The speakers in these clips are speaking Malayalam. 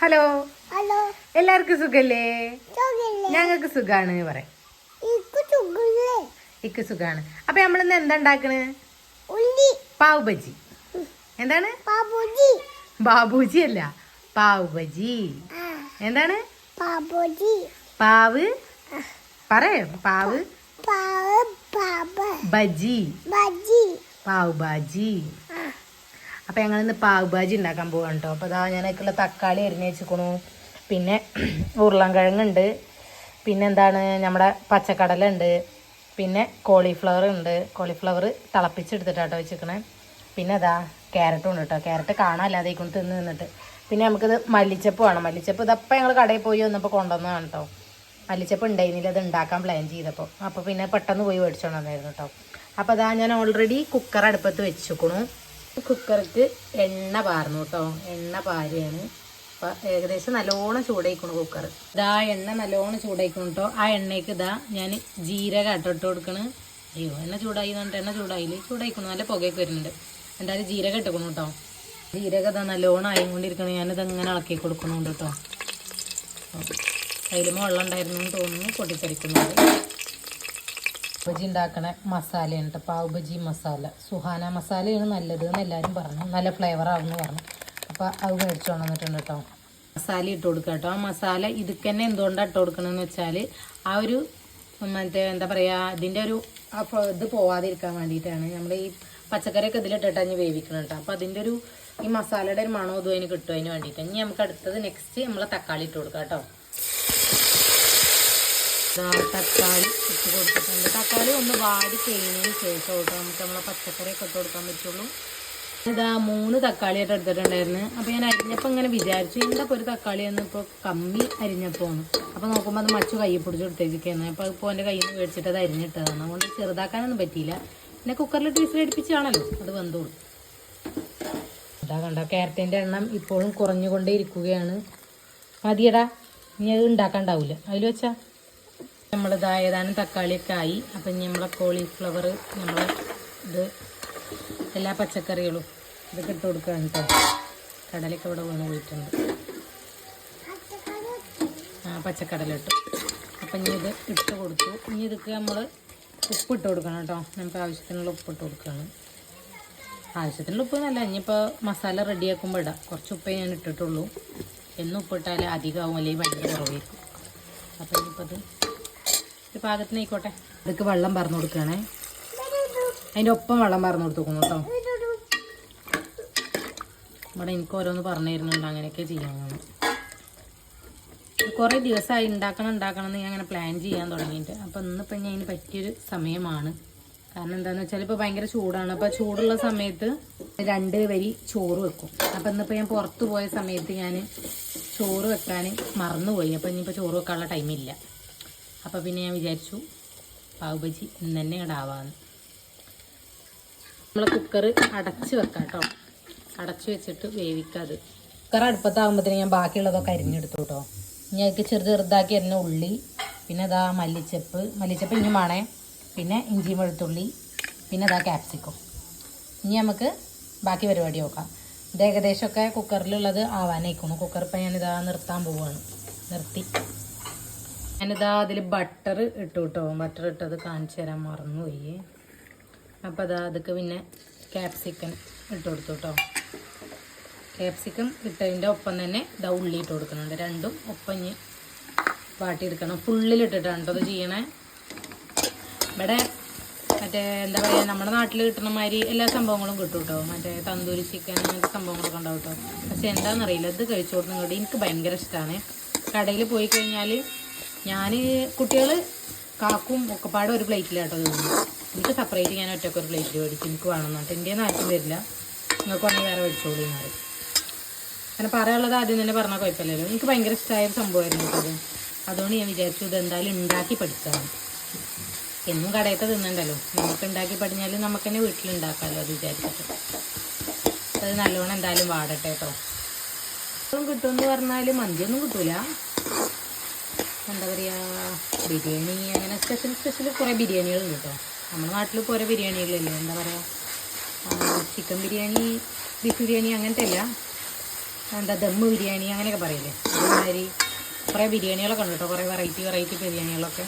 ഹലോ എല്ലാവർക്കും സുഖല്ലേ? ഞങ്ങൾക്ക് സുഖാണ് പറയാം. ഇക്ക് സുഖാണ്. അപ്പൊ നമ്മളിന്ന് എന്താ ഉണ്ടാക്കണ്? പാവ് ബജി. എന്താണ്? ബാബുജി അല്ല, പാവ് ബജി. എന്താണ്? പാവ് പറയോ? പാവ് ബജി, പാവ് ബാജി. അപ്പം ഞങ്ങളിന്ന് പാവ് ബാജി ഉണ്ടാക്കാൻ പോകാം കേട്ടോ. അപ്പോൾ അതാ ഞാനൊക്കെയുള്ള തക്കാളി അരിഞ്ഞ് വെച്ചിക്കണു, പിന്നെ ഉരുളൻകിഴങ്ങുണ്ട്, പിന്നെ എന്താണ് നമ്മുടെ പച്ചക്കടല ഉണ്ട്, പിന്നെ കോളിഫ്ലവർ ഉണ്ട്. കോളിഫ്ലവർ തിളപ്പിച്ചെടുത്തിട്ടാട്ടോ വെച്ചിരിക്കണേ. പിന്നെ അതാ ക്യാരറ്റും ഉണ്ട് കേട്ടോ. ക്യാരറ്റ് കാണാനില്ലാതെ കൊണ്ട് നിന്നിട്ട്. പിന്നെ നമുക്കിത് മല്ലിച്ചപ്പ് വേണം. മല്ലിച്ചപ്പ് ഇതപ്പം ഞങ്ങൾ കടയിൽ പോയി വന്നപ്പോൾ കൊണ്ടുവന്നതാണ് കേട്ടോ. മല്ലിച്ചപ്പ് ഉണ്ടായിരുന്നില്ല, അത് ഉണ്ടാക്കാൻ പ്ലാൻ ചെയ്തപ്പോൾ. അപ്പോൾ പിന്നെ പെട്ടെന്ന് പോയി മേടിച്ചോണ്ട് വന്നായിരുന്നു കേട്ടോ. അപ്പോൾ അതാ ഞാൻ ഓൾറെഡി കുക്കർ അടുപ്പത്ത് വെച്ചിരിക്കണു. കുക്കർക്ക് എണ്ണ പാർന്നു കേട്ടോ. എണ്ണ പാരുകയാണ്. അപ്പം ഏകദേശം നല്ലോണം ചൂടായിക്കണു കുക്കർ. ഇതാ എണ്ണ നല്ലോണം ചൂടായിക്കണം കേട്ടോ. ആ എണ്ണയ്ക്ക് ഇതാ ഞാൻ ജീരകം ഇട്ട് കൊടുക്കണ്. അയ്യോ എണ്ണ ചൂടായി എന്നിട്ട് എണ്ണ ചൂടായിക്കണം. നല്ല പുകയൊക്കെ വരുന്നുണ്ട്. എന്തായാലും ജീരകം ഇട്ടക്കണം കേട്ടോ. ജീരകം ഇതാ നല്ലോണം ആയിക്കൊണ്ടിരിക്കണം. ഞാനിത് അങ്ങനെ ഇളക്കി കൊടുക്കണുണ്ട് കേട്ടോ. കയ്യിലും വെള്ളം ഉണ്ടായിരുന്നു എന്ന് തോന്നുന്നു, പൊട്ടിച്ചടിക്കുന്നുണ്ട്. ബജി ഉണ്ടാക്കണ മസാലയാണ് കേട്ടോ, പാവ് ബജി മസാല. സുഹാന മസാലയാണ് നല്ലത് എന്ന് എല്ലാവരും പറഞ്ഞു. നല്ല ഫ്ലേവർ ആവുമെന്ന് പറഞ്ഞു. അപ്പോൾ അത് മേടിച്ചോണ്ട് വന്നിട്ടുണ്ട് കേട്ടോ. മസാല ഇട്ട് കൊടുക്കുക കേട്ടോ. ആ മസാല ഇതൊക്കെ തന്നെ എന്തുകൊണ്ടാണ് ഇട്ട് കൊടുക്കണമെന്ന് വെച്ചാൽ ആ ഒരു മറ്റേ എന്താ പറയുക, ഇതിൻ്റെ ഒരു ഇത് പോവാതിരിക്കാൻ വേണ്ടിയിട്ടാണ്. നമ്മൾ ഈ പച്ചക്കറിയൊക്കെ ഇതിലിട്ടിട്ടാണ് വേവിക്കണം കേട്ടോ. അപ്പോൾ അതിൻ്റെ ഒരു ഈ മസാലയുടെ ഒരു മണം ഇതും അതിന് കിട്ടും. അതിന് വേണ്ടിയിട്ടാണ്. ഇനി നമുക്ക് അടുത്തത് നെക്സ്റ്റ് നമ്മൾ തക്കാളി ഇട്ട് കൊടുക്കാം കേട്ടോ. തക്കാളി ഇട്ട് കൊടുത്തിട്ടുണ്ട്. തക്കാളി ഒന്ന് വാടി കഴിഞ്ഞതിന് ശേഷം കേട്ടോ നമുക്ക് നമ്മളെ പച്ചക്കറിയൊക്കെ ഇട്ട് കൊടുക്കാൻ പറ്റുള്ളൂ. ഇതാ 3 തക്കാളിയായിട്ട് എടുത്തിട്ടുണ്ടായിരുന്നു. അപ്പോൾ ഞാൻ അരിഞ്ഞപ്പോൾ ഇങ്ങനെ വിചാരിച്ചു എന്തൊക്കെ ഒരു തക്കാളിയൊന്നും ഇപ്പോൾ കമ്മി അരിഞ്ഞപ്പോൾ. അപ്പോൾ നോക്കുമ്പോൾ അത് മച്ചു കയ്യിൽ പിടിച്ച് കൊടുത്തേക്കായിരുന്നു. അപ്പോൾ ഇപ്പോൾ എൻ്റെ കയ്യിൽ നിന്ന് മേടിച്ചിട്ട് അത് അരിഞ്ഞിട്ടതാണ്. അതുകൊണ്ട് ചെറുതാക്കാനൊന്നും പറ്റിയില്ല. പിന്നെ കുക്കറിലിട്ട് വിസിലടിപ്പിച്ചാണല്ലോ, അത് വെന്തോളും. ഇതാ കണ്ടോ, ക്യാരറ്റിൻ്റെ എണ്ണം ഇപ്പോഴും കുറഞ്ഞുകൊണ്ടേ ഇരിക്കുകയാണ്. മതിയടാ, ഇനി അത് ഉണ്ടാക്കാണ്ടാവില്ല. അതിൽ വെച്ചാൽ നമ്മളിതാ ഏതാനും തക്കാളിയൊക്കെ ആയി. അപ്പം ഇനി നമ്മളെ കോളിഫ്ലവർ, നമ്മളെ ഇത് എല്ലാ പച്ചക്കറികളും ഇതൊക്കെ ഇട്ട് കൊടുക്കുകയാണ് കേട്ടോ. കടലൊക്കെ ഇവിടെ വീണ് പോയിട്ടുണ്ട്. പച്ചക്കടല ഇട്ടു. അപ്പം ഇനി ഇത് ഇട്ട് കൊടുത്തു. ഇനി ഇതൊക്കെ നമ്മൾ ഉപ്പിട്ട് കൊടുക്കണം കേട്ടോ. നമുക്ക് ആവശ്യത്തിനുള്ള ഉപ്പിട്ട് കൊടുക്കുകയാണ്. ആവശ്യത്തിനുള്ള ഉപ്പ് എന്നല്ല, ഇനിയിപ്പോൾ മസാല റെഡിയാക്കുമ്പോൾ ഇടാം. കുറച്ച് ഉപ്പേ ഞാൻ ഇട്ടിട്ടുള്ളൂ. എന്നും ഉപ്പിട്ടാൽ അധികമാവും, അല്ലെങ്കിൽ ഭയങ്കര കുറവായിരിക്കും. അപ്പം ഇനിയിപ്പോൾ അത് പാകത്തിനായിക്കോട്ടെ. ഇതൊക്കെ വെള്ളം പറന്ന് കൊടുക്കുകയാണേ. അതിൻ്റെ ഒപ്പം വെള്ളം പറന്ന് കൊടുത്തേക്കുന്നു കേട്ടോ. ഇവിടെ എനിക്ക് ഓരോന്ന് പറഞ്ഞു തരുന്നുണ്ട്, അങ്ങനെയൊക്കെ ചെയ്യാമെന്ന്. കുറേ ദിവസമായി ഉണ്ടാക്കണം എന്ന് ഞാൻ അങ്ങനെ പ്ലാൻ ചെയ്യാൻ തുടങ്ങിയിട്ട്. അപ്പം ഇന്നിപ്പം ഞാൻ അതിന് പറ്റിയൊരു സമയമാണ്. കാരണം എന്താണെന്ന് വെച്ചാൽ ഇപ്പോൾ ഭയങ്കര ചൂടാണ്. അപ്പോൾ ചൂടുള്ള സമയത്ത് 2 വരി ചോറ് വെക്കും. അപ്പം ഇന്നിപ്പോൾ ഞാൻ പുറത്ത് പോയ സമയത്ത് ഞാൻ ചോറ് വെക്കാൻ മറന്നുപോയി. അപ്പം ഇനിയിപ്പോൾ ചോറ് വെക്കാനുള്ള ടൈമില്ല. അപ്പോൾ പിന്നെ ഞാൻ വിചാരിച്ചു പാവ് ബജി ഇന്ന് തന്നെ ഇടാവാന്ന്. നമ്മൾ കുക്കർ അടച്ച് വെക്കാം കേട്ടോ. അടച്ച് വെച്ചിട്ട് വേവിക്കാത്. കുക്കർ അടുപ്പത്താകുമ്പോഴത്തേന് ഞാൻ ബാക്കിയുള്ളതൊക്കെ അരിഞ്ഞെടുത്തു കേട്ടോ. ഇനി അതിലേക്ക് ചെറുതാക്കി അരിഞ്ഞ ഉള്ളി, പിന്നെ അതാ മല്ലിച്ചപ്പ് ഇനി വേണേ, പിന്നെ ഇഞ്ചി വെളുത്തുള്ളി, പിന്നെ അതാ ക്യാപ്സിക്കം. ഇനി നമുക്ക് ബാക്കി പരിപാടി നോക്കാം. ഇത് ഏകദേശമൊക്കെ കുക്കറിലുള്ളത് ആവാനായിക്കുന്നു. കുക്കർ ഇപ്പം ഞാനിതാ നിർത്താൻ പോവുകയാണ്. നിർത്തി ഞാനിതാ അതിൽ ബട്ടർ ഇട്ടു കേട്ടോ. ബട്ടർ ഇട്ടത് കാണിച്ചു തരാൻ മറന്നുപോയി. അപ്പോൾ അതാ അതൊക്കെ പിന്നെ ക്യാപ്സിക്കം ഇട്ട് കൊടുത്തു കേട്ടോ. ക്യാപ്സിക്കം ഇട്ടതിൻ്റെ ഒപ്പം തന്നെ ഇതാ ഉള്ളി ഇട്ട് കൊടുക്കുന്നുണ്ട്. രണ്ടും ഒപ്പം ഇനി വാട്ടിയെടുക്കണം. ഫുള്ളിലിട്ടിട്ടാണ് കേട്ടോ അത് ചെയ്യണേ. ഇവിടെ മറ്റേ എന്താ പറയുക, നമ്മുടെ നാട്ടിൽ കിട്ടുന്ന മാതിരി എല്ലാ സംഭവങ്ങളും കിട്ടും കേട്ടോ. മറ്റേ തന്തൂരി ചിക്കൻ അങ്ങനത്തെ സംഭവങ്ങളൊക്കെ ഉണ്ടാവും കേട്ടോ. പക്ഷെ എന്താണെന്നറിയില്ല, ഇത് കഴിച്ചു കൊടുക്കുന്നുണ്ട്. എനിക്ക് ഭയങ്കര ഇഷ്ടമാണ്. കടയിൽ പോയി കഴിഞ്ഞാൽ ഞാൻ കുട്ടികൾ കാക്കും ഒക്കെപ്പാടെ ഒരു പ്ലേറ്റിലാട്ടോ തോന്നുന്നു. എനിക്ക് സെപ്പറേറ്റ് ഞാൻ ഒറ്റയ്ക്ക് ഒരു പ്ലേറ്റിൽ മേടിച്ചു. എനിക്ക് വേണമെന്നുണ്ട്. എൻ്റെ ഒന്നും ആർക്കും വരില്ല, നിങ്ങൾക്ക് വേണമെങ്കിൽ വേറെ മേടിച്ചോളൂ മാറി. അങ്ങനെ പറയാനുള്ളത് ആദ്യം തന്നെ പറഞ്ഞാൽ കുഴപ്പമില്ലല്ലോ. എനിക്ക് ഭയങ്കര ഇഷ്ടമായ സംഭവമായിരുന്നു അത്. അതുകൊണ്ട് ഞാൻ വിചാരിച്ചു ഇതെന്തായാലും ഉണ്ടാക്കി പഠിക്കാം. എന്നും കടയത്തെ തിന്നണ്ടല്ലോ, നമുക്ക് ഉണ്ടാക്കി പഠിഞ്ഞാൽ നമുക്ക് തന്നെ വീട്ടിലുണ്ടാക്കാമല്ലോ അത് വിചാരിച്ചിട്ട്. അത് നല്ലോണം എന്തായാലും വാടട്ടെ കേട്ടോ. കിട്ടുമെന്ന് പറഞ്ഞാൽ മന്തിയൊന്നും കിട്ടൂല. എന്താ പറയുക, ബിരിയാണി അങ്ങനെ സ്പെഷ്യൽ കുറേ ബിരിയാണികളുണ്ട് കേട്ടോ. നമ്മുടെ നാട്ടിൽ കുറേ ബിരിയാണികളില്ലേ, എന്താ പറയുക, ചിക്കൻ ബിരിയാണി, ബീഫ് ബിരിയാണി അങ്ങനത്തെ അല്ല. എന്താ ദമ്മ് ബിരിയാണി അങ്ങനെയൊക്കെ പറയില്ലേ, അതുമാതിരി കുറേ ബിരിയാണികളൊക്കെ ഉണ്ട് കേട്ടോ, കുറേ വെറൈറ്റി ബിരിയാണികളൊക്കെ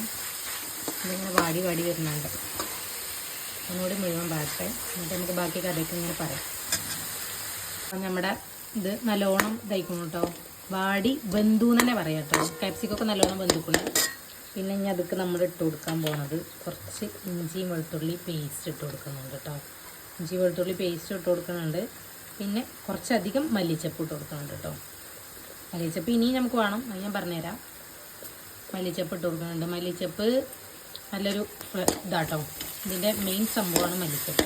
ഇതിങ്ങനെ വാടി വരുന്നുണ്ട്. ഒന്നുകൂടി മുഴുവൻ പാട്ടെ, എന്നിട്ട് നമുക്ക് ബാക്കി കഥയൊക്കെ ഇങ്ങനെ പറയാം. അപ്പം നമ്മുടെ ഇത് നല്ലോണം ഇതായിക്കണം കേട്ടോ, വാടി വെന്തു തന്നെ പറയാം കേട്ടോ. കാപ്സിക്കൊക്കെ നല്ലോണം വെന്തുക്കണം. പിന്നെ ഇനി അതൊക്കെ നമ്മൾ ഇട്ട് കൊടുക്കാൻ പോകുന്നത് കുറച്ച് ഇഞ്ചി വെളുത്തുള്ളി പേസ്റ്റ് ഇട്ട് കൊടുക്കുന്നുണ്ട് കേട്ടോ. ഇഞ്ചി വെളുത്തുള്ളി പേസ്റ്റ് ഇട്ട് കൊടുക്കുന്നുണ്ട്. പിന്നെ കുറച്ചധികം മല്ലിച്ചപ്പ് ഇട്ട് കൊടുക്കുന്നുണ്ട് കേട്ടോ. മല്ലിച്ചപ്പ് ഇനിയും നമുക്ക് വേണം, അത് ഞാൻ പറഞ്ഞുതരാം. മല്ലിച്ചപ്പ് ഇട്ട് കൊടുക്കുന്നുണ്ട്. മല്ലിച്ചപ്പ് നല്ലൊരു ഇതാട്ടോ, ഇതിൻ്റെ മെയിൻ സംഭവമാണ് മല്ലിച്ചപ്പ്.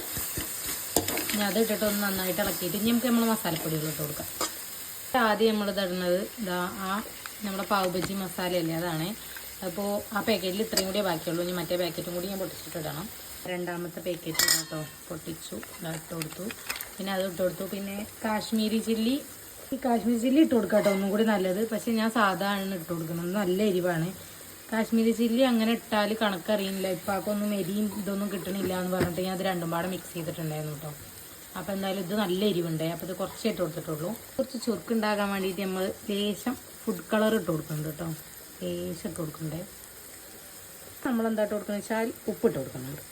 ഇനി അത് ഇട്ടിട്ട് ഒന്ന് നന്നായിട്ട് ഇളക്കിയിട്ട് ഇനി നമുക്ക് നമ്മൾ മസാലപ്പൊടികൾ ഇട്ട് കൊടുക്കാം. ആദ്യം നമ്മളിത് ഇടുന്നത് ഇതാ നമ്മുടെ പാവ് ബജി മസാലയല്ലേ, അതാണ്. അപ്പോൾ ആ പാക്കറ്റിൽ ഇത്രയും കൂടിയേ ബാക്കിയുള്ളൂ. ഇനി മറ്റേ പാക്കറ്റും കൂടി ഞാൻ പൊട്ടിച്ചിട്ടിടണം. രണ്ടാമത്തെ പാക്കറ്റ് കേട്ടോ പൊട്ടിച്ചു, ഇട്ട് കൊടുത്തു. പിന്നെ അത് ഇട്ട് കൊടുത്തു. പിന്നെ കാശ്മീരി ചില്ലി ഇട്ട് കൊടുക്കാം കേട്ടോ, ഒന്നും കൂടി നല്ലത്. പക്ഷേ ഞാൻ സാധാരണ ഇട്ട് കൊടുക്കുന്നത്, നല്ല എരിവാണ്. കാശ്മീരി ചില്ലി അങ്ങനെ ഇട്ടാൽ കണക്കറിയില്ല, ഇപ്പാക്കൊന്നും എരിയും ഇതൊന്നും കിട്ടണില്ല എന്ന് പറഞ്ഞിട്ട് ഞാൻ അത് രണ്ടും പാടെ മിക്സ് ചെയ്തിട്ടുണ്ടായിരുന്നു കേട്ടോ. അപ്പോൾ എന്തായാലും ഇത് നല്ല എരിവുണ്ടായി. അപ്പോൾ ഇത് കുറച്ചേ ഇട്ട് കൊടുത്തിട്ടുള്ളൂ. കുറച്ച് ചുരുക്കുണ്ടാകാൻ വേണ്ടിയിട്ട് നമ്മൾ ലേശം ഫുഡ് കളർ ഇട്ട് കൊടുക്കുന്നുണ്ട് കേട്ടോ, ലേശം ഇട്ട് കൊടുക്കണ്ടേ. നമ്മളെന്താ ഇട്ട് കൊടുക്കുന്നത് വെച്ചാൽ ഉപ്പിട്ട് കൊടുക്കുന്നുണ്ട്.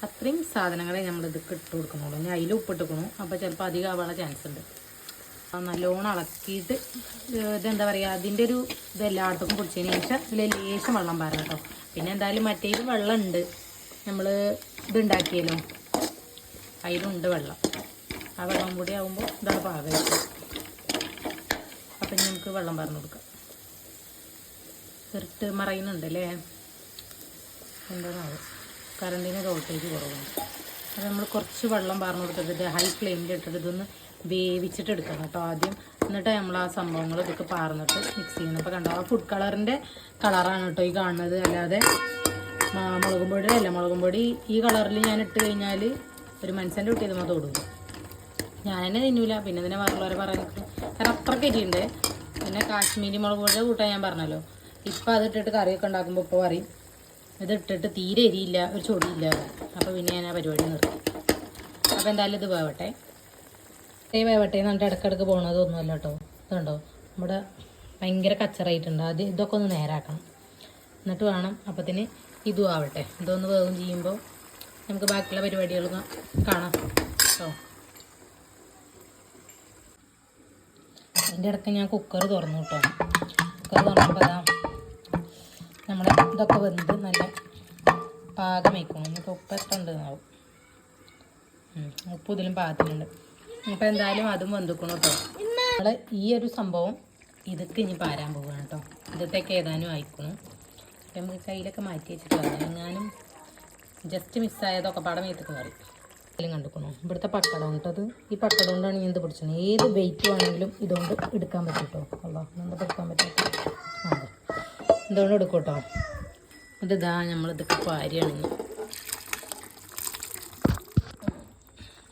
അത്രയും സാധനങ്ങളെ നമ്മളിതൊക്കെ ഇട്ട് കൊടുക്കുന്നുള്ളൂ. ഞാൻ അതിൽ ഉപ്പിട്ടിക്കണം, അപ്പോൾ ചിലപ്പോൾ അധികം ആവാനുള്ള ചാൻസ് ഉണ്ട്. നല്ലോണം ഇളക്കിയിട്ട് ഇതെന്താ പറയുക, അതിൻ്റെ ഒരു ഇതെല്ലായിടത്തും പൊടിച്ചതിന് ശേഷം ഇതിൽ ലേശം വെള്ളം പാരണം കേട്ടോ. പിന്നെ എന്തായാലും മറ്റേത് വെള്ളം ഉണ്ട്, നമ്മൾ ഇതുണ്ടാക്കിയല്ലോ അതിലുണ്ട് വെള്ളം. ആ വെള്ളം കൂടി ആകുമ്പോൾ ഇതാണ് പാകമായിട്ട്. അപ്പം നമുക്ക് വെള്ളം പറഞ്ഞു കൊടുക്കാം. ചെറുട്ട് മറയുന്നുണ്ട് അല്ലേ, എന്താണാവും, കറണ്ടിന് വോൾട്ടേജ് കുറവുണ്ട്. അത് നമ്മൾ കുറച്ച് വെള്ളം പറഞ്ഞു കൊടുത്തിട്ട് ഹൈ ഫ്ലെയിമിലിട്ടിട്ട് ഇതൊന്ന് വേവിച്ചിട്ട് എടുക്കണം കേട്ടോ ആദ്യം. എന്നിട്ട് നമ്മൾ ആ സംഭവങ്ങൾ ഇതൊക്കെ പാർന്നിട്ട് മിക്സ് ചെയ്യണം. അപ്പോൾ കണ്ടോ, ആ ഫുഡ് കളറിൻ്റെ കളറാണ് കേട്ടോ ഈ കാണുന്നത്, അല്ലാതെ മുളകും പൊടി അല്ല. മുളകും പൊടി ഈ കളറിൽ ഞാൻ ഇട്ട് കഴിഞ്ഞാൽ ഒരു മനുഷ്യൻ്റെ കുട്ടി ഇതുമ്പോൾ തൊടും. ഞാൻ തന്നെ തിന്നൂല, പിന്നെ ഇതിനെ വേറുള്ളവരെ പറയുന്നത് കാരണം അത്രയ്ക്ക് എരിയുണ്ട്. പിന്നെ കാശ്മീരി മുളക് പൊടിയുടെ കൂട്ടാൻ ഞാൻ പറഞ്ഞല്ലോ, ഇപ്പം അതിട്ടിട്ട് കറിയൊക്കെ ഉണ്ടാക്കുമ്പോൾ ഇപ്പോൾ പറയും ഇതിട്ടിട്ട് തീരെ എരിയില്ല, ഒരു ചൊടിയില്ല. അപ്പോൾ പിന്നെ ഞാൻ ആ പരിപാടി നിർത്തി. അപ്പോൾ എന്തായാലും ഇത് വേവട്ടെ. വേവട്ടെ എന്നിട്ട് ഇടയ്ക്കിടയ്ക്ക് പോകണതൊന്നുമല്ല കേട്ടോ. ഇതുണ്ടോ നമ്മുടെ ഭയങ്കര കച്ചറായിട്ടുണ്ട്. അത് ഇതൊക്കെ ഒന്ന് നേരാക്കണം, എന്നിട്ട് വേണം അപ്പത്തിന് ഇതും ആവട്ടെ. ഇതൊന്ന് വേവും ചെയ്യുമ്പോൾ നമുക്ക് ബാക്കിയുള്ള പരിപാടികൾ കാണാം കേട്ടോ. അതിൻ്റെ ഇടയ്ക്ക് ഞാൻ കുക്കർ തുറന്നു കേട്ടോ. കുക്കർ തുറന്നപ്പോൾ അതാ നമ്മുടെ ഇതൊക്കെ വെന്ത് നല്ല പാകം വയ്ക്കണം. ഇനിയിപ്പോൾ ഉപ്പ് എത്ര ഉണ്ടെന്നാവും, ഉപ്പ് ഇതിലും പാകത്തിലുണ്ട്. അപ്പോൾ എന്തായാലും അതും വെന്തിക്കണം കേട്ടോ. നമ്മൾ ഈ ഒരു സംഭവം ഇതൊക്കെ ഇനി പാരാൻ പോവുകയാണ് കേട്ടോ. ഇതൊക്കെ ഏതാനും ആയിക്കണം. അപ്പം നമുക്ക് കയ്യിലൊക്കെ മാറ്റി വെച്ചിട്ട് വരാം. എങ്ങാനും ജസ്റ്റ് മിസ്സായതൊക്കെ പാടം മേത്തേക്ക് മാറി എല്ലാം കണ്ടുക്കണോ. ഇവിടുത്തെ പക്കടം കേട്ടത്, ഈ പക്കടം കൊണ്ടാണ് ഞാൻ ഇത് പിടിച്ചത്. ഏത് വെയിറ്റ് വേണമെങ്കിലും ഇതുകൊണ്ട് എടുക്കാൻ പറ്റും കേട്ടോ. അല്ലോ എന്താ എടുക്കാൻ പറ്റും, അതെ ഇതുകൊണ്ട് എടുക്കും കേട്ടോ. എന്നിട്ട് ഇതാ നമ്മളിതൊക്കെ പാരിയാണ്.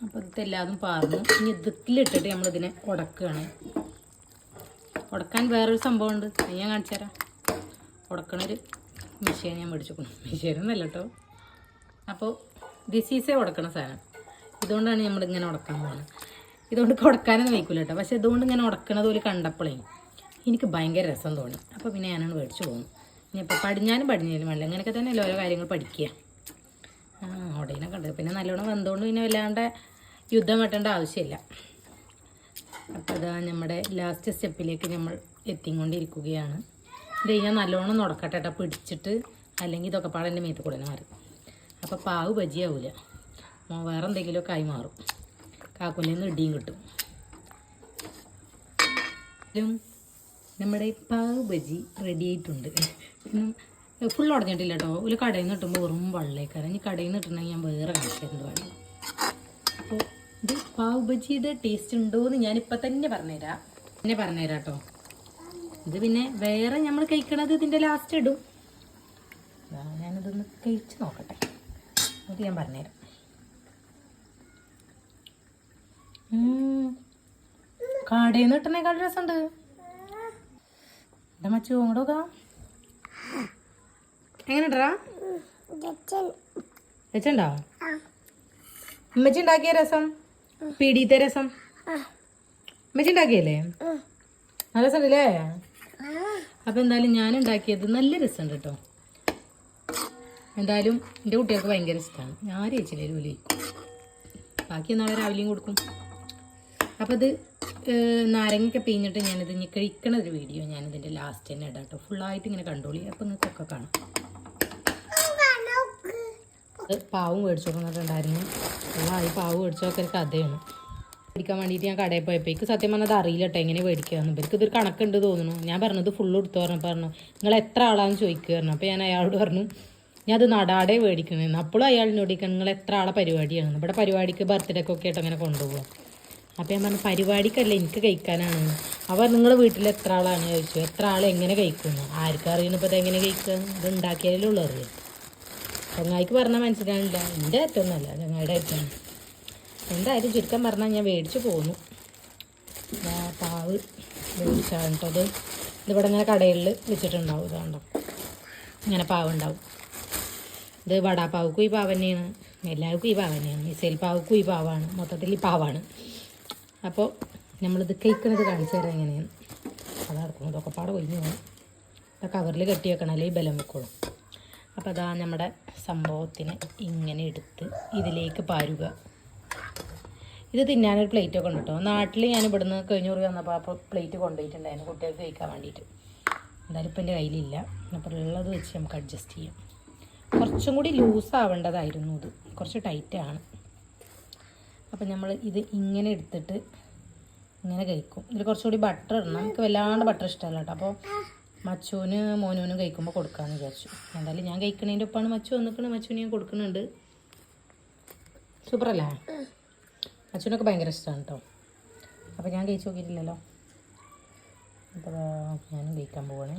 അപ്പോൾ ഇതൊക്കെ എല്ലാതും പാർന്നു. ഇനി ഇതിലിട്ടിട്ട് നമ്മളിതിനെ ഉടക്കുകയാണ്. ഉടക്കാൻ വേറൊരു സംഭവമുണ്ട്, അത് ഞാൻ കാണിച്ചു തരാം. ഉടക്കണൊരു മെഷീൻ ഞാൻ മേടിച്ചിരിക്കണം. മെഷീനൊന്നല്ല കേട്ടോ. അപ്പോൾ ദിസീസേ ഉടക്കണ സാധനം. ഇതുകൊണ്ടാണ് നമ്മളിങ്ങനെ ഉടക്കാൻ പോകുന്നത്. ഇതുകൊണ്ട് ഉടക്കാനൊന്നും വയ്ക്കില്ല കേട്ടോ. പക്ഷേ ഇതുകൊണ്ട് ഇങ്ങനെ ഉടക്കണത് ഒരു കണ്ടപ്പോഴേ എനിക്ക് ഭയങ്കര രസം തോന്നി. അപ്പോൾ പിന്നെ ഞാനാണ് മേടിച്ചു പോകുന്നു. ഇനിയിപ്പോൾ പടിഞ്ഞാലും വേണ്ട, അങ്ങനെയൊക്കെ തന്നെ ഓരോ കാര്യങ്ങൾ പഠിക്കുക. ഉടനെ കണ്ടത് പിന്നെ നല്ലോണം വന്നുകൊണ്ട് പിന്നെ വല്ലാണ്ട് യുദ്ധം വെട്ടേണ്ട ആവശ്യമില്ല. അപ്പോൾ ഇതാ നമ്മുടെ ലാസ്റ്റ് സ്റ്റെപ്പിലേക്ക് നമ്മൾ എത്തിക്കൊണ്ടിരിക്കുകയാണ്. ഇത് ഞാൻ നല്ലോണം നുടക്കട്ടെ കേട്ടോ, പിടിച്ചിട്ട്, അല്ലെങ്കിൽ ഇതൊക്കെ പാടെ എൻ്റെ മേത്ത് കൂടെ മാറി. അപ്പോൾ പാവ് ബജിയാവില്ല, വേറെ എന്തെങ്കിലുമൊക്കെ ആയി മാറും. കാക്കുലിൽ നിന്ന് ഇടിയും കിട്ടും. നമ്മുടെ പാവ് ബജി റെഡി ആയിട്ടുണ്ട്. ഫുൾ ഉടഞ്ഞിട്ടില്ല കേട്ടോ. ഒരു കടയിൽ നിന്ന് കിട്ടുമ്പോൾ വെറും വെള്ളേക്കാരം. ഇനി കടയിൽ നിന്ന് കിട്ടണമെങ്കിൽ ഞാൻ വേറെ കാണിച്ചിട്ടുണ്ട് വേണം. അപ്പോൾ ഇത് പാവ് ബജിയുടെ ടേസ്റ്റ് ഉണ്ടോ എന്ന് ഞാനിപ്പോൾ തന്നെ പറഞ്ഞുതരാം കേട്ടോ. ഇത് പിന്നെ വേറെ നമ്മൾ കഴിക്കണത് ഇതിൻ്റെ ലാസ്റ്റ് ഇടും. ഞാനിതൊന്ന് കഴിച്ച് നോക്കട്ടെ, അത് ഞാൻ പറഞ്ഞുതരാം. കടയിൽ നിന്ന് കിട്ടണേക്കാൾ രസമുണ്ട്. എന്താ മച്ചു അങ്ങോട്ടൊക്കെ എങ്ങനെണ്ടാ വെച്ചുണ്ടോ? ഉമ്മച്ചി ഉണ്ടാക്കിയ രസം, പീടിയത്തെ രസം അമ്മച്ചി ഉണ്ടാക്കിയല്ലേ നല്ല രസമുണ്ടല്ലേ? അപ്പം എന്തായാലും ഞാൻ ഉണ്ടാക്കിയത് നല്ല രസമുണ്ട് കേട്ടോ. എന്തായാലും എൻ്റെ കുട്ടികൾക്ക് ഭയങ്കര ഇഷ്ടമാണ്. ഞാൻ ചേച്ചിയില്ലേ ജോലി ബാക്കി നാളെ രാവിലെയും കൊടുക്കും. അപ്പം ഇത് നാരങ്ങയൊക്കെ പിഴിഞ്ഞിട്ട് ഞാനിത് ഇനി കഴിക്കണ ഒരു വീഡിയോ ഞാനിതിൻ്റെ ലാസ്റ്റ് തന്നെ ഇടാം കേട്ടോ. ഫുള്ളായിട്ട് ഇങ്ങനെ കണ്ടോളി. അപ്പം നിങ്ങൾക്കൊക്കെ കാണാം. പാവും മേടിച്ചു നോക്കുന്നുണ്ടായിരുന്നു. ഈ പാവ് മേടിച്ചൊക്കെ ഒരു കഥയാണ്. മേടിക്കാൻ വേണ്ടിയിട്ട് ഞാൻ കടയിൽ പോയപ്പോഴേക്ക് സത്യം പറഞ്ഞത് അറിയില്ല കേട്ടോ എങ്ങനെ മേടിക്കുകയെന്ന്. ഇവർക്ക് ഇതൊരു കണക്കുണ്ട് തോന്നുന്നു. ഞാൻ പറഞ്ഞത് ഫുള്ള് എടുത്തു പറഞ്ഞു നിങ്ങൾ എത്ര ആളാന്ന് ചോദിക്കുക പറഞ്ഞു. അപ്പോൾ ഞാൻ അയാളോട് പറഞ്ഞു ഞാൻ അത് നടാടെ മേടിക്കണമെന്ന്. അപ്പോഴും അയാളിനോട് ചോദിക്കണം നിങ്ങൾ എത്ര ആളെ പരിപാടിയാണ്. ഇവിടെ പരിപാടിക്ക് ബർത്ത്ഡേക്കൊക്കെ ആയിട്ട് അങ്ങനെ കൊണ്ടുപോകുക. അപ്പോൾ ഞാൻ പറഞ്ഞു പരിപാടിക്കല്ല എനിക്ക് കഴിക്കാനാണ്. അവർ നിങ്ങളുടെ വീട്ടിൽ എത്ര ആളാണ് ചോദിച്ചു. എത്ര ആൾ എങ്ങനെ കഴിക്കുന്നു ആർക്കും അറിയുന്നപ്പോൾ ഇത് എങ്ങനെ കഴിക്കുക. ഇത് ഉണ്ടാക്കിയാലേ ഉള്ളൂ അറിയാം. ചങ്ങായിക്ക് പറഞ്ഞാൽ മനസ്സിലാവില്ല. എൻ്റെ ഏറ്റവുമൊന്നുമല്ല ചങ്ങായിയുടെ ഏറ്റവും. എന്തായാലും ചുരുക്കം പറഞ്ഞാൽ ഞാൻ മേടിച്ച് പോന്നു. പാവ് മേടിച്ചാണ് കേട്ടോ. അത് ഇതിവിടെ ഇങ്ങനെ കടയിൽ വെച്ചിട്ടുണ്ടാവും. ഇതാണ്ടോ ഇങ്ങനെ പാവുണ്ടാവും. ഇത് വടാപ്പാവുക്കും ഈ പാവ് തന്നെയാണ്. എല്ലാവർക്കും ഈ പാവ് തന്നെയാണ്. മിസൈൽ പാവുക്കും ഈ പാവാണ്. മൊത്തത്തിൽ ഈ പാവാണ്. അപ്പോൾ നമ്മളിത് കഴിക്കുന്നത് കാണിച്ചു തരാം എങ്ങനെയാണ്. അതാർക്കും ഇതൊക്കെ പാടെ ഒഴിഞ്ഞു പോകും. കവറിൽ കെട്ടി വെക്കണം അല്ലെങ്കിൽ ബലം വെക്കോളും. അപ്പോൾ അതാ നമ്മുടെ സംഭവത്തിന് ഇങ്ങനെ എടുത്ത് ഇതിലേക്ക് പാരുക. ഇത് തിന്നാനൊരു പ്ലേറ്റൊക്കെ ഉണ്ട് കേട്ടോ. നാട്ടിൽ ഞാൻ ഇവിടുന്ന് കഴിഞ്ഞൂറ് വന്നപ്പോൾ അപ്പോൾ പ്ലേറ്റ് കൊണ്ടുപോയിട്ടുണ്ടായിരുന്നു കുട്ടികൾക്ക് കഴിക്കാൻ വേണ്ടിയിട്ട്. എന്തായാലും ഇപ്പം എൻ്റെ കയ്യിലില്ല. അപ്പോൾ ഉള്ളത് വെച്ച് നമുക്ക് അഡ്ജസ്റ്റ് ചെയ്യാം. കുറച്ചും കൂടി ലൂസ് ആവേണ്ടതായിരുന്നു. ഇത് കുറച്ച് ടൈറ്റാണ്. അപ്പം നമ്മൾ ഇത് ഇങ്ങനെ എടുത്തിട്ട് ഇങ്ങനെ കഴിക്കും. ഇതിൽ കുറച്ചുകൂടി ബട്ടർ ഇടണം. നമുക്ക് വല്ലാണ്ട് ബട്ടർ ഇഷ്ടമല്ല കേട്ടോ. അപ്പോൾ മച്ചുവിന് മോനുവിനും കഴിക്കുമ്പോൾ കൊടുക്കാമെന്ന് വിചാരിച്ചു. എന്തായാലും ഞാൻ കഴിക്കണതിൻ്റെ ഒപ്പമാണ് മച്ചു വന്നിക്കണത്. മച്ചുവിന് ഞാൻ കൊടുക്കുന്നുണ്ട്. സൂപ്പറല്ലേ? മച്ചുവിനൊക്കെ ഭയങ്കര ഇഷ്ടമാണ് കേട്ടോ. അപ്പോൾ ഞാൻ കഴിച്ച് നോക്കിയിട്ടില്ലല്ലോ. അപ്പോൾ ഞാനും കഴിക്കാൻ പോവാണേ.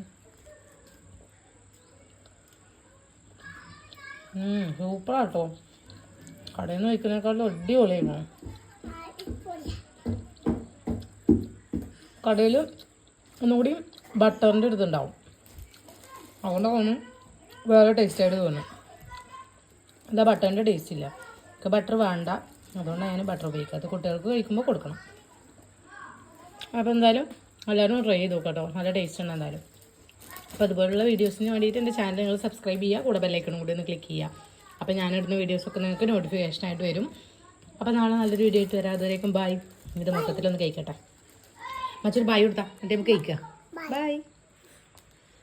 സൂപ്പറാണ് കേട്ടോ. കടയിൽ നിന്ന് കഴിക്കുന്നതിനേക്കാളും അടിപൊളിയായിരുന്നു. കടയിൽ ഒന്നുകൂടി ബട്ടറിൻ്റെ അടുത്തുണ്ടാവും. അതുകൊണ്ട് തോന്നും വേറെ ടേസ്റ്റായിട്ട് തോന്നും. എന്താ ബട്ടറിൻ്റെ ടേസ്റ്റ് ഇല്ല. എനിക്ക് ബട്ടർ വേണ്ട. അതുകൊണ്ടാണ് ഞാൻ ബട്ടർ ഉപയോഗിക്കാത്തത്. കുട്ടികൾക്ക് കഴിക്കുമ്പോൾ കൊടുക്കണം. അപ്പോൾ എന്തായാലും എല്ലാവരും ട്രൈ ചെയ്ത് നോക്കാം കേട്ടോ. നല്ല ടേസ്റ്റ് ഉണ്ട് എന്തായാലും. അപ്പോൾ അതുപോലുള്ള വീഡിയോസിന് വേണ്ടിയിട്ട് എൻ്റെ ചാനൽ നിങ്ങൾ സബ്സ്ക്രൈബ് ചെയ്യുക. കൂടെ ബെല്ലൈക്കണും കൂടി ഒന്ന് ക്ലിക്ക് ചെയ്യുക. അപ്പോൾ ഞാനിടുന്ന വീഡിയോസൊക്കെ നിങ്ങൾക്ക് നോട്ടിഫിക്കേഷനായിട്ട് വരും. അപ്പോൾ നാളെ നല്ലൊരു വീഡിയോ ആയിട്ട് വരാം. അതുവരേക്കും ബൈ. ഇത് മൊത്തത്തിലൊന്ന് കഴിക്കട്ടെ. മറ്റൊരു ബൈ കൊടുത്താൽ എന്നിട്ട് നമുക്ക് കഴിക്കുക. ബൈ.